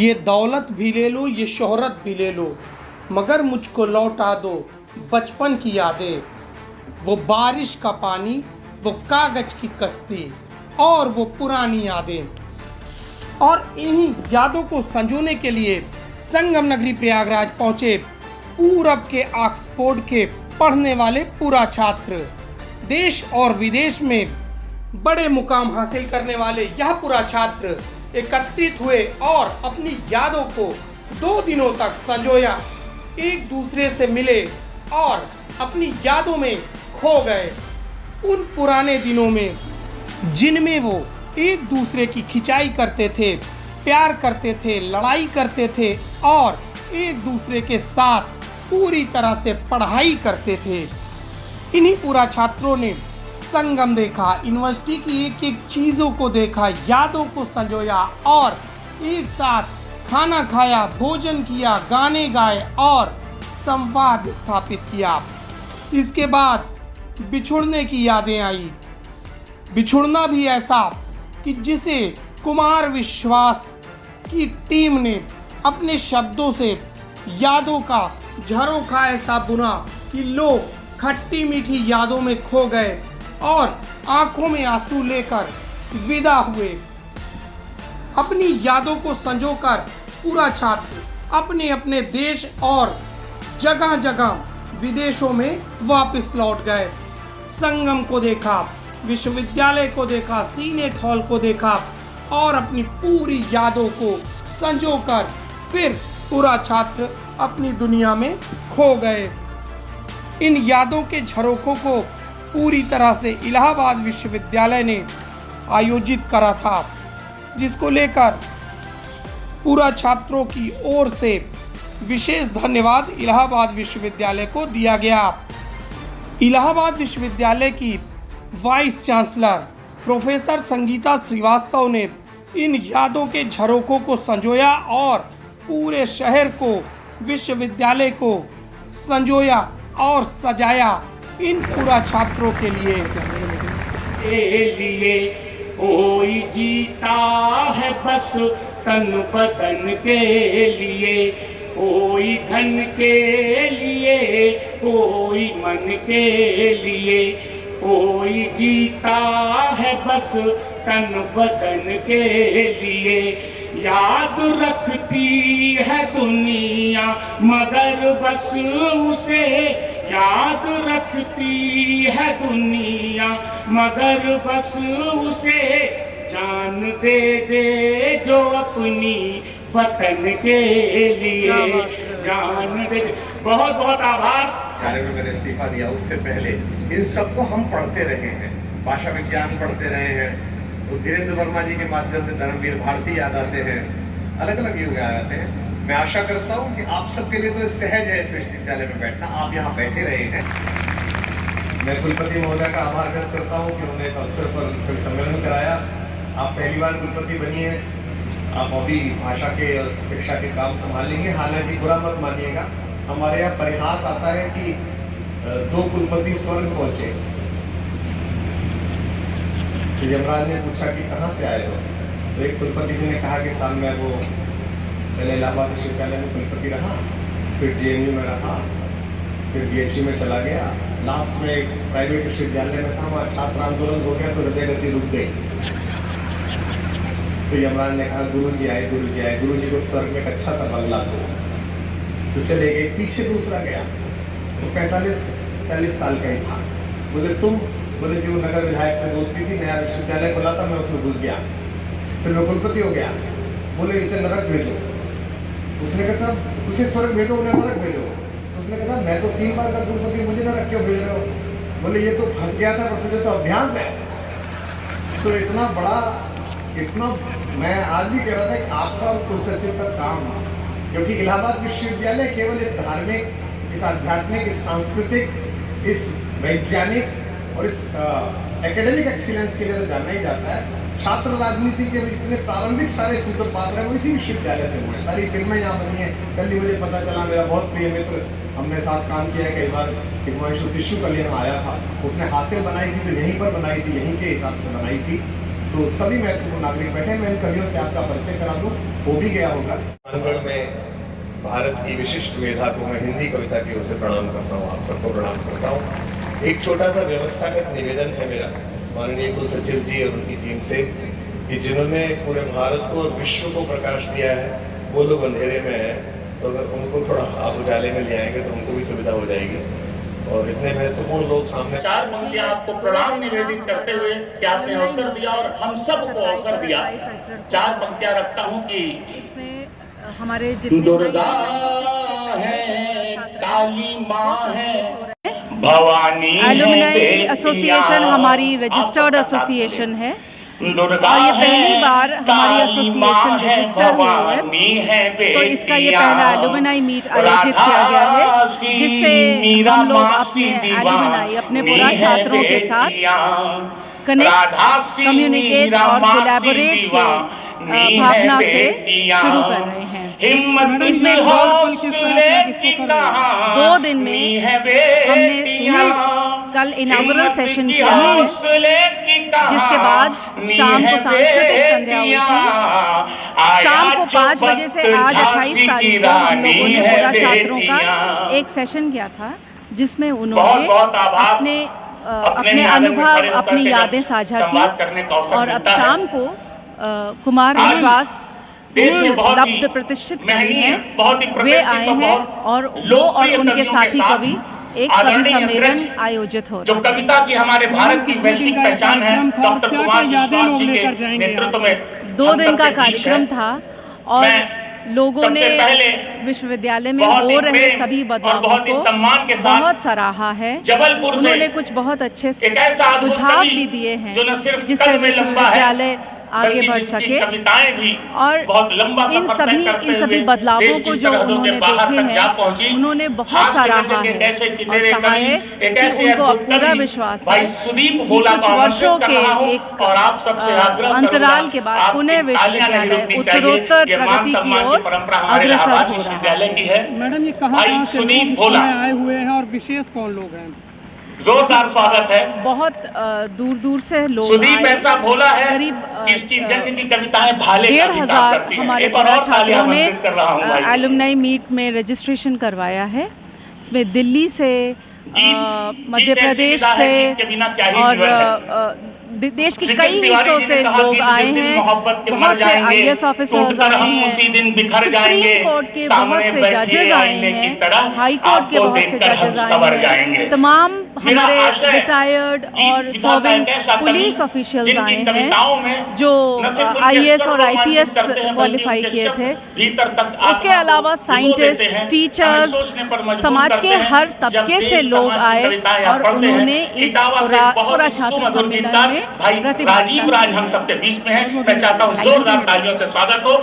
ये दौलत भी ले लो, ये शोहरत भी ले लो, मगर मुझको लौटा दो बचपन की यादें। वो बारिश का पानी, वो कागज की कश्ती और वो पुरानी यादें। और इन्हीं यादों को संजोने के लिए संगम नगरी प्रयागराज पहुंचे पूरब के ऑक्सफोर्ड के पढ़ने वाले पूरा छात्र। देश और विदेश में बड़े मुकाम हासिल करने वाले यह पूरा छात्र एकत्रित हुए और अपनी यादों को 2 दिनों तक संजोया, एक दूसरे से मिले और अपनी यादों में खो गए। उन पुराने दिनों में जिनमें वो एक दूसरे की खिंचाई करते थे, प्यार करते थे, लड़ाई करते थे और एक दूसरे के साथ पूरी तरह से पढ़ाई करते थे। इन्हीं पूरा छात्रों ने संगम देखा, यूनिवर्सिटी की एक एक चीज़ों को देखा, यादों को संजोया और एक साथ खाना खाया, भोजन किया, गाने गाए और संवाद स्थापित किया। इसके बाद बिछुड़ने की यादें आई। बिछुड़ना भी ऐसा कि जिसे कुमार विश्वास की टीम ने अपने शब्दों से यादों का झरोखा ऐसा बुना कि लोग खट्टी मीठी यादों में खो गए और आंखों में आंसू लेकर विदा हुए। अपनी यादों को संजोकर पूरा छात्र अपने अपने देश और जगह जगह विदेशों में वापस लौट गए। संगम को देखा, विश्वविद्यालय को देखा, सीनेट हॉल को देखा और अपनी पूरी यादों को संजोकर फिर पूरा छात्र अपनी दुनिया में खो गए। इन यादों के झरोखों को पूरी तरह से इलाहाबाद विश्वविद्यालय ने आयोजित करा था, जिसको लेकर पूरा छात्रों की ओर से विशेष धन्यवाद इलाहाबाद विश्वविद्यालय को दिया गया। इलाहाबाद विश्वविद्यालय की vice chancellor professor Sangeeta Srivastava ने इन यादों के झरोखों को संजोया और पूरे शहर को, विश्वविद्यालय को संजोया और सजाया इन पूरा छात्रों के लिए। कोई जीता है बस तन बदन के लिए, कोई धन के लिए, कोई मन के लिए, कोई जीता है बस तन बदन के लिए। याद रखती है दुनिया मगर बस उसे, याद रखती है दुनिया मगर बस उसे, जान दे दे जो अपनी वतन के लिए, जान दे दे। बहुत बहुत आभार। कार्य में मैंने इस्तीफा दिया उससे पहले इन सबको हम पढ़ते रहे हैं, भाषा विज्ञान पढ़ते रहे हैं, तो धीरेन्द्र वर्मा जी के माध्यम से धर्मवीर भारती याद आते हैं, अलग अलग युग याद आते हैं। मैं आशा करता हूँ कि आप सबके लिए तो सहज है इस विश्वविद्यालय में बैठना, आप यहाँ बैठे रहे हैं। मैं कुलपति महोदय का आभार व्यक्त करता हूँ कि उन्होंने इस अवसर पर कोई सम्मेलन कराया। आप पहली बार कुलपति बनी है, आप अभी भाषा के और शिक्षा के काम संभालेंगे। हालांकि बुरा मत मानिएगा, हमारे यहाँ परिहास आता है कि 2 कुलपति स्वर्ग पहुंचे। तो यमराज ने पूछा कि कहाँ से आए हो, तो एक कुलपति जी ने कहा कि साल में वो पहले इलाहाबाद विश्वविद्यालय में कुलपति रहा, फिर JNU में रहा, फिर BHU में चला गया, लास्ट में एक प्राइवेट विश्वविद्यालय में था, वहाँ छात्र आंदोलन हो गया तो हृदय गति रुक गई। तो यमराज ने कहा गुरु जी आए, गुरु जी आए, गुरु जी को स्वर्ग में एक अच्छा सा बंगला दो। तो चले गए, पीछे दूसरा गया, तो 45-40 साल का ही था। बोले तुम, बोले जो नगर विधायक से दोस्ती थी, नया विश्वविद्यालय खुला था, मैं उसमें घुस गया, फिर मैं कुलपति हो गया। बोले इसे नरक भेजो। उसने कहा साहब उसे स्वर्ग भेजो, उन्हें नरक भेजो। उसने कहा मैं तो 3 बार का कुलपति, मुझे नरक क्यों भेज रहे हो? बोले ये तो फंस गया था, पर तुझे तो अभ्यास है। तो इतना बड़ा, इतना मैं आज भी कह रहा था कि आपका और कुल सचिव का काम, क्योंकि इलाहाबाद विश्वविद्यालय केवल इस धार्मिक, इस आध्यात्मिक, इस सांस्कृतिक, इस वैज्ञानिक और इस एकेडमिक एक्सीलेंस के लिए तो जाना ही जाता है। छात्र राजनीति के जितने प्रारंभिक सारे सूत्रपात हैं वो इसी विश्वविद्यालय से हुए। सारी फिल्में यहाँ बनी है। कल ही मुझे पता चला, मेरा बहुत प्रिय मित्र, हमने साथ काम किया है कई बार, हिमांशु टिश्यू कल यहाँ आया था, उसने हासिल बनाई थी तो यहीं पर बनाई थी, यहीं के हिसाब से बनाई थी। तो सभी महत्वपूर्ण नागरिक बैठे, मैं इन कवियों से आपका परिचय करा दूं, हो भी गया होगा। अनगढ़ में भारत की विशिष्ट मेधा को मैं हिंदी कविता की ओर से प्रणाम करता हूँ, आप सबको प्रणाम करता हूँ। एक छोटा सा व्यवस्थागत निवेदन है मेरा माननीय कुल सचिव जी और उनकी टीम से कि जिन्होंने पूरे भारत को और विश्व को प्रकाश दिया है, वो लोग अंधेरे में हैं, तो अगर उनको थोड़ा आप उजाले में ले आएंगे तो उनको भी सुविधा हो जाएगी। और इतने महत्वपूर्ण लोग सामने। चार पंक्तियां आपको प्रणाम निवेदित करते हुए कि आपने अवसर दिया और हम सबको अवसर दिया। चार पंक्तियां रखता हूं कि इसमें हमारे दुर्गा है, काली माँ है, भवानी है, एलुमनाई बेटियां, एसोसिएशन हमारी रजिस्टर्ड एसोसिएशन है दुर्गा और ये है, पहली बार हमारी काली एसोसिएशन माँ है, रजिस्टर हुई भवानी है, तो इसका ये बेटियां, पहला एलुमनाई मीट आयोजित किया गया है, राधा जिससे मीरा हम लोग मासी अपने दीवानी एलुमनाई अपने पूरा है, छात्रों के साथ बेटियां, कनेक्ट, राधा सी कम्युनिकेट मीरा और मासी कोलैबोरेट दीवानी के है, भावना से बेटियां, शुरू कर रहे हैं। हिम्मत इसमें हौसले की कहानी 2 दिन में है हमने बेटियां, कल इनॉग्रल सेशन हिम्मत किया है, हौसले की जिसके बाद कहानी शाम को है सांस्कृतिक संध्या हुई थी। बेटियां, शाम को आया 5 बजे से आज झांसी 28 तारीख की को हम रानी लोगों ने है पूरा छात्रों बेटियां। का एक सेशन किया था, जिसमें बहुत उन्होंने बहुत आभार। अपने अनुभव, अपनी यादें साझा संवाद करने का की अवसर और अब मिलता है। शाम को कुमार आज विश्वास देश में बहुत ही लब्ध प्रतिष्ठित कवि महनीय, हैं, बहुत ही वे प्रतिष्ठित आए और हैं बहुत और वो लोकप्रिय और उनके कवियों के साथी साथ कवि एक कवि आदरणीय सम्मेलन अध्यक्ष, आयोजित हो जो रहा है। कविता की हमारे भारत की वैश्विक पहचान है, डॉक्टर कुमार विश्वास जी के नेतृत्व में 2 दिन का हम सबके बीच कार्यक्रम है। था और मैं लोगों ने सबसे पहले विश्वविद्यालय में बहुत हो ही रहे प्रेम सभी और बदलावों बहुत ही को सम्मान के साथ बहुत सराहा है। जबलपुर से उन्होंने कुछ बहुत अच्छे एक ऐसा अद्भुत सुझाव कवि भी दिए हैं जो न सिर्फ जिससे कद में लंबा है, विश्वविद्यालय आगे बल्कि बढ़ जिसकी सके कविताएं भी और बहुत लंबा इन सफर तय सभी करते इन सभी हुए बदलावों देश को की जो सरहदों के उन्होंने बाहर देखे तक जा हैं पहुंची। उन्होंने बहुत हास्य सराहा व्यंजन के है ऐसे और चितरे कहा कवि, है एक कि ऐसे उनको अब अद्भुत पूरा कवि विश्वास भाई है सुदीप कि भोला कुछ को वर्षों आमंत्रित कर के रहा हूं एक और आप सबसे आग्रह अंतराल के बाद करूंगा, पुनः आपकी तालियां नहीं विश्वविद्यालय रुकनी चाहिए। उत्तरोत्तर ये मान प्रगति की सम्मान ओर परंपरा हमारे अग्रसर इलाहाबाद हो रहा विश्वविद्यालय की है। है। मैडम, ये कहाँ भाई कहाँ से सुदीप लोग भोला इसमें आए हुए हैं और विशेष कौन लोग हैं? जोरदार स्वागत है। बहुत दूर दूर से लोग सुदीप ऐसा भोला है करीब कि इसकी व्यंग्य की कविताएं भाले का भी काम 1,500 करती हैं। हमारे एक बार पूरा और तालियां छात्रों ने आमंत्रित कर रहा हूं भाई। एलुमनाई मीट में रजिस्ट्रेशन करवाया है। इसमें दिल्ली से मध्य गीत ऐसी प्रदेश विधा है, से गीत के बिना क्या ही और जीवन है। देश के ब्रिटिश कई तिवारी हिस्सों जी से ने कहा लोग कि आए जिस दिन हैं, मोहब्बत के मर बहुत से जाएंगे, IAS ऑफिसर्स टूटकर आए हम हैं, उसी दिन बिखर जाएंगे, सुप्रीम कोर्ट के सामने बहुत से बैठिए जजेस आए आईने की हैं, तरह हाई कोर्ट के आपको बहुत से देखकर हम जजेस संवर आए जाएंगे। हैं, तमाम मेरा हमारे आशय रिटायर्ड गीत और विधा का सर्विंग एक ऐसा कवि पुलिस ऑफिशियल्स जिनकी आए हैं कविताओं में जो न सिर्फ उनके IAS स्वर और रोमांचित IPS करते हैं, बल्कि क्वालिफाई उनके किए शब्द थे। भीतर तक उसके आत्मा को अलावा भिगो देते साइंटिस्ट, हैं, हमें टीचर्स, सोचने पर मजबूर समाज करते के हैं। हर जब तबके देश से लोग समाज की आए कविताएं आप और पढ़ते हैं, उन्होंने इस इटावा से बहुत पूरा ही छात्र सुमधुर सम्मेलन गीतकार में भाई प्रतिभागिता राजीव राज हम सबके बीच में है। मैं चाहता हूँ जोरदार तालियों से स्वागत हो।